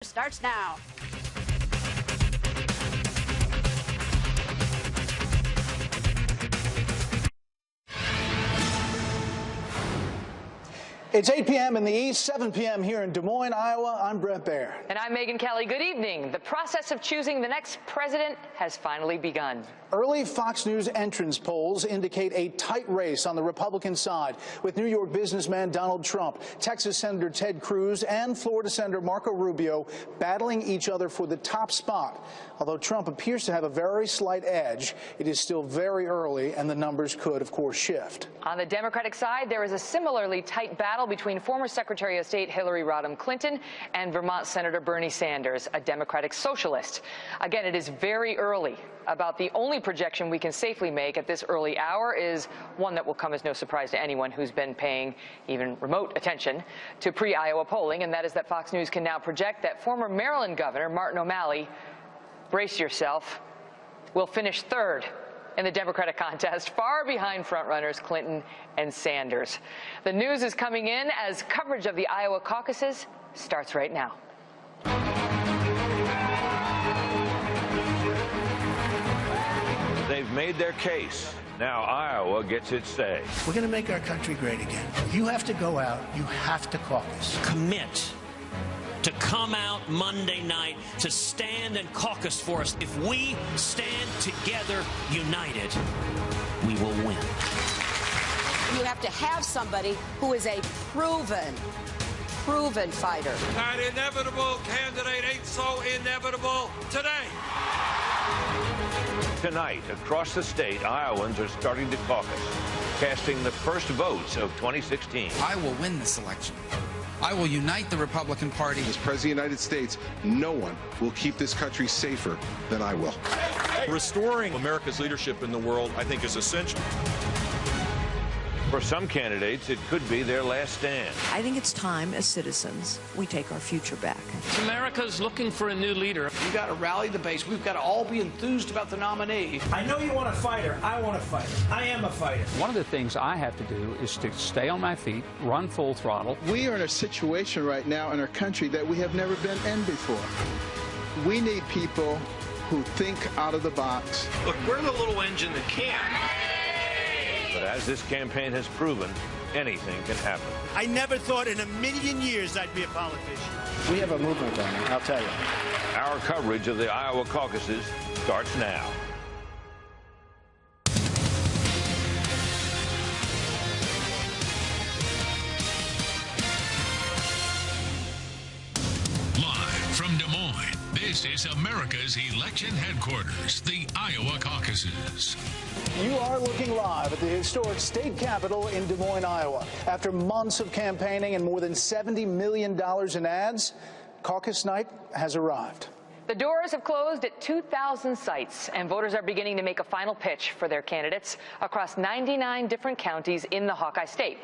Starts now. It's 8 p.m. in the East, 7 p.m. here in Des Moines, Iowa. I'm Brett Baer. And I'm Megan Kelly. Good evening. The process of choosing the next president has finally begun. Early Fox News entrance polls indicate a tight race on the Republican side, with New York businessman Donald Trump, Texas Senator Ted Cruz, and Florida Senator Marco Rubio battling each other for the top spot. Although Trump appears to have a very slight edge, it is still very early, and the numbers could, of course, shift. On the Democratic side, there is a similarly tight battle between former Secretary of State Hillary Rodham Clinton and Vermont Senator Bernie Sanders, a Democratic socialist. Again, it is very early. About the only projection we can safely make at this early hour is one that will come as no surprise to anyone who's been paying even remote attention to pre-Iowa polling, and that is that Fox News can now project that former Maryland Governor Martin O'Malley, brace yourself, will finish third in the Democratic contest, far behind frontrunners Clinton and Sanders. The news is coming in as coverage of the Iowa caucuses starts right now. They've made their case. Now Iowa gets its say. We're going to make our country great again. You have to go out. You have to caucus. Commit to come out Monday night to stand and caucus for us. If we stand together united, we will win. You have to have somebody who is a proven fighter. That inevitable candidate ain't so inevitable today. Tonight, across the state, Iowans are starting to caucus, casting the first votes of 2016. I will win this election. I will unite the Republican Party. As President of the United States, no one will keep this country safer than I will. Restoring America's leadership in the world, I think, is essential. For some candidates, it could be their last stand. I think it's time, as citizens, we take our future back. America's looking for a new leader. We've got to rally the base. We've got to all be enthused about the nominee. I know you want a fighter. I want a fighter. I am a fighter. One of the things I have to do is to stay on my feet, run full throttle. We are in a situation right now in our country that we have never been in before. We need people who think out of the box. Look, we're the little engine that can. But as this campaign has proven, anything can happen. I never thought in a million years I'd be a politician. We have a movement going, I'll tell you. Our coverage of the Iowa caucuses starts now. Live from Des Moines, this is America's election headquarters, the Iowa caucuses. You are looking live at the historic state capitol in Des Moines, Iowa. After months of campaigning and more than $70 million in ads, caucus night has arrived. The doors have closed at 2,000 sites, and voters are beginning to make a final pitch for their candidates across 99 different counties in the Hawkeye State.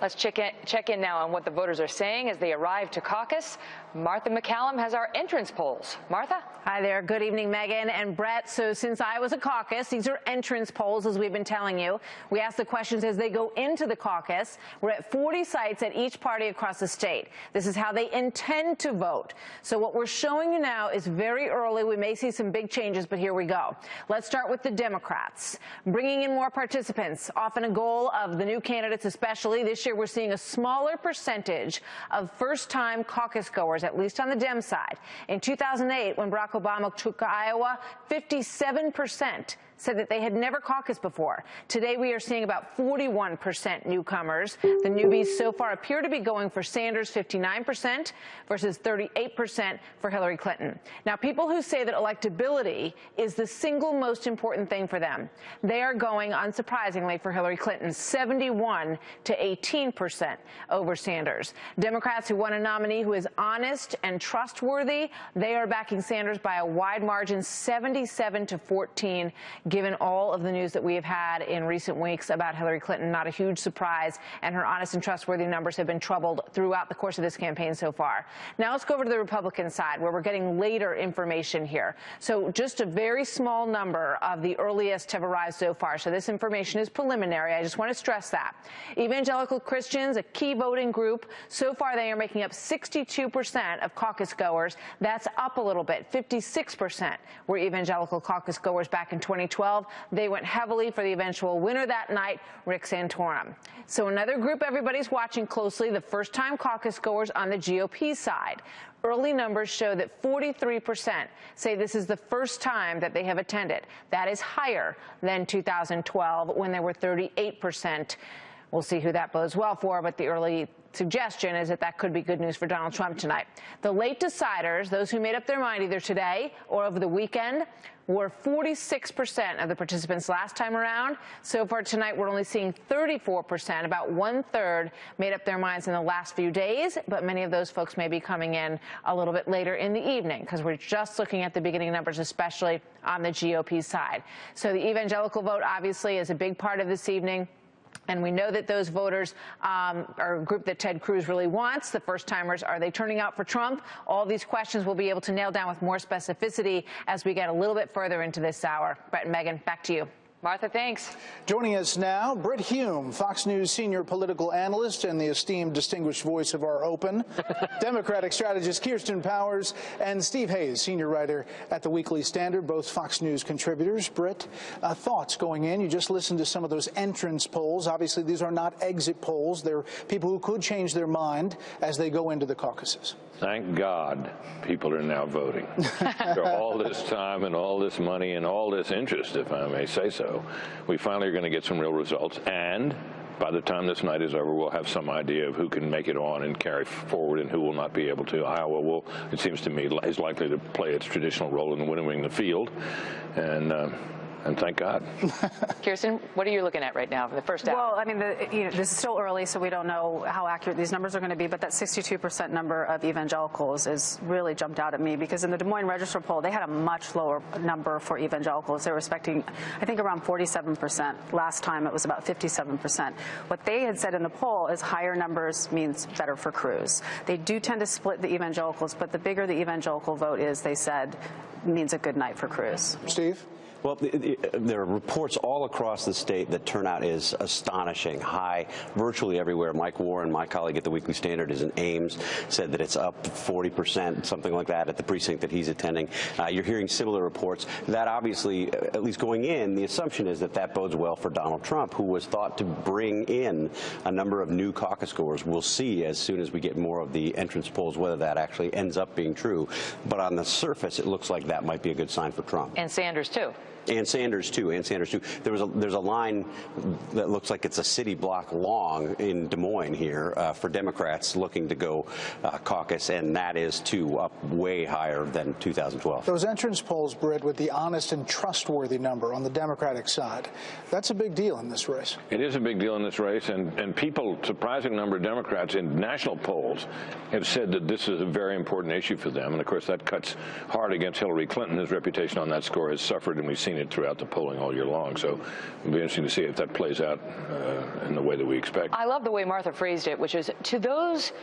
Let's check in now on what the voters are saying as they arrive to caucus. Martha McCallum has our entrance polls. Martha? Hi there. Good evening, Megan and Brett. So since Iowa's a caucus, these are entrance polls, as we've been telling you. We ask the questions as they go into the caucus. We're at 40 sites at each party across the state. This is how they intend to vote. So what we're showing you now is very early. We may see some big changes, but here we go. Let's start with the Democrats. Bringing in more participants, often a goal of the new candidates especially. This year we're seeing a smaller percentage of first-time caucus goers, at least on the Dem side. In 2008, when Barack Obama took Iowa, 57% said that they had never caucused before. Today, we are seeing about 41% newcomers. The newbies so far appear to be going for Sanders, 59% versus 38% for Hillary Clinton. Now, people who say that electability is the single most important thing for them, they are going, unsurprisingly, for Hillary Clinton, 71 to 18% over Sanders. Democrats who want a nominee who is honest and trustworthy, they are backing Sanders by a wide margin, 77 to 14. given all of the news that we have had in recent weeks about Hillary Clinton. Not a huge surprise, and her honest and trustworthy numbers have been troubled throughout the course of this campaign so far. Now let's go over to the Republican side, where we're getting later information here. So just a very small number of the earliest have arrived so far. So this information is preliminary. I just want to stress that. Evangelical Christians, a key voting group, so far they are making up 62% of caucus goers. That's up a little bit. 56% were evangelical caucus goers back in 2012. They went heavily for the eventual winner that night, Rick Santorum. So another group everybody's watching closely, the first-time caucus goers on the GOP side. Early numbers show that 43% say this is the first time that they have attended. That is higher than 2012, when there were 38%. We'll see who that bodes well for, but the early suggestion is that that could be good news for Donald Trump tonight. The late deciders, those who made up their mind either today or over the weekend, were 46% of the participants last time around. So far tonight, we're only seeing 34%, about 1/3, made up their minds in the last few days, but many of those folks may be coming in a little bit later in the evening, because we're just looking at the beginning numbers, especially on the GOP side. So the evangelical vote obviously is a big part of this evening. And we know that those voters are a group that Ted Cruz really wants. The first-timers, are they turning out for Trump? All these questions we'll be able to nail down with more specificity as we get a little bit further into this hour. Brett and Megan, back to you. Martha, thanks. Joining us now, Britt Hume, Fox News senior political analyst and the esteemed distinguished voice of our Open, Democratic strategist Kirsten Powers, and Steve Hayes, senior writer at the Weekly Standard, both Fox News contributors. Britt, thoughts going in? You just listened to some of those entrance polls. Obviously, these are not exit polls. They're people who could change their mind as they go into the caucuses. Thank God people are now voting. After all this time and all this money and all this interest, if I may say so, we finally are going to get some real results. And by the time this night is over, we'll have some idea of who can make it on and carry forward and who will not be able to. Iowa will, it seems to me, is likely to play its traditional role in winning the field. And thank God. Kirsten, what are you looking at right now for the first hour? Well, I mean, this is still early, so we don't know how accurate these numbers are going to be, but that 62% number of evangelicals is really jumped out at me, because in the Des Moines Register poll, they had a much lower number for evangelicals. They were expecting, I think, around 47%. Last time it was about 57%. What they had said in the poll is higher numbers means better for Cruz. They do tend to split the evangelicals, but the bigger the evangelical vote is, they said, means a good night for Cruz. Steve? Well, there are reports all across the state that turnout is astonishing, high, virtually everywhere. Mike Warren, my colleague at the Weekly Standard, is in Ames, said that it's up 40%, something like that, at the precinct that he's attending. You're hearing similar reports. That obviously, at least going in, the assumption is that that bodes well for Donald Trump, who was thought to bring in a number of new caucus goers. We'll see as soon as we get more of the entrance polls whether that actually ends up being true. But on the surface, it looks like that might be a good sign for Trump. And Sanders, too. And Sanders, too. There's a line that looks like it's a city block long in Des Moines here for Democrats looking to go caucus, and that is, too, up way higher than 2012. Those entrance polls, Britt, with the honest and trustworthy number on the Democratic side, that's a big deal in this race. It is a big deal in this race, and people, surprising number of Democrats in national polls have said that this is a very important issue for them. And, of course, that cuts hard against Hillary Clinton, whose reputation on that score has suffered, and we've seen it throughout the polling all year long. So it'll be interesting to see if that plays out in the way that we expect. I love the way Martha phrased it, which is to those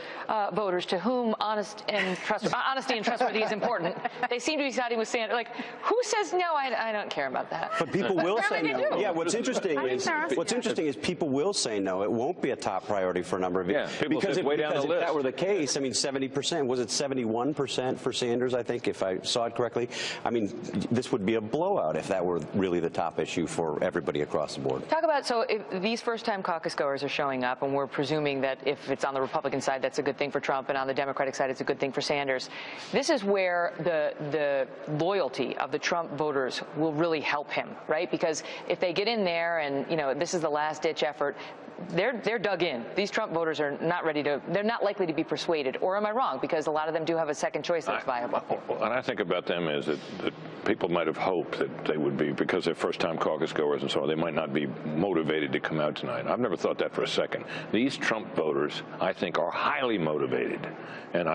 voters to whom honesty and trustworthy is important. They seem to be siding with Sanders. Like, who says no? I don't care about that. But people will say no. Yeah, what's interesting is people will say no. It won't be a top priority for a number of years. Yeah, because if that were the case, I mean, 70%, was it 71% for Sanders, I think, if I saw it correctly? I mean, this would be a blowout if that were really the top issue for everybody across the board. Talk about, so if these first-time caucus goers are showing up, and we're presuming that if it's on the Republican side, that's a good thing for Trump, and on the Democratic side, it's a good thing for Sanders. This is where the loyalty of the Trump voters will really help him, right? Because if they get in there and, you know, this is the last-ditch effort, they're dug in. These Trump voters are not ready to, they're not likely to be persuaded. Or am I wrong? Because a lot of them do have a second choice that's viable. And I think about them is that people might have hoped that they would be, because they're first-time caucus goers and so on, they might not be motivated to come out tonight. I've never thought that for a second. These Trump voters, I think, are highly motivated. And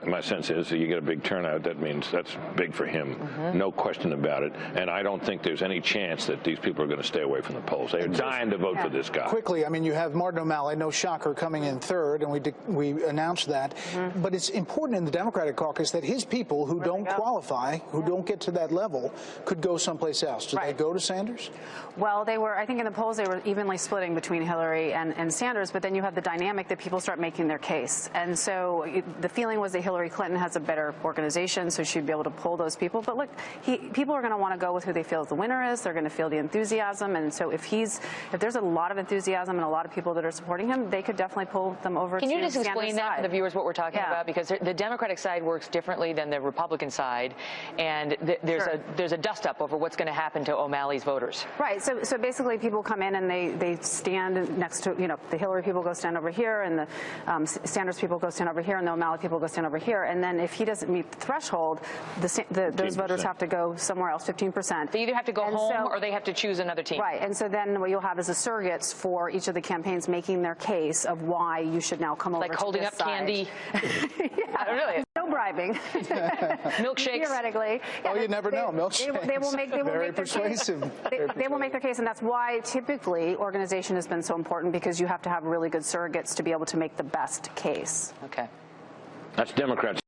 my sense is that you get a big turnout, that means that's big for him. No question about it. And I don't think there's any chance that these people are going to stay away from the polls. They're dying to vote for this guy. Quickly, I mean, you have Martin O'Malley, no shocker, coming in third, and we announced that. But it's important in the Democratic caucus that his people who don't qualify, who don't get to that level, could go someplace else. Did they go to Sanders? Well, they were, I think in the polls, they were evenly splitting between Hillary and Sanders, but then you have the dynamic that people start making their case. And so the feeling was that Hillary Clinton has a better organization, so she'd be able to pull those people. But look, people are going to want to go with who they feel the winner is. They're going to feel the enthusiasm. And so if there's a lot of enthusiasm and a lot of people that are supporting him, they could definitely pull them over to Can you just Sanders' explain that side. to the viewers what we're talking about? Because the Democratic side works differently than the Republican side, and there's a dust-up over what's going to happen to O'Malley's voters. Right. So basically, people come in and they stand next to, the Hillary people go stand over here, and the Sanders people go stand over here, and the O'Malley people go stand over here. And then if he doesn't meet the threshold, those voters have to go somewhere else, 15%. They either have to go home or they have to choose another team. Right. And so then what you'll have is the surrogates for each of the campaigns making their case of why you should now come over to this side. Like holding up candy. Really? No bribing. Milkshakes. Theoretically. Oh, you never know. Milkshakes. They will make Very persuasive. They will make their case, and that's why typically organization has been so important, because you have to have really good surrogates to be able to make the best case. That's Democrats.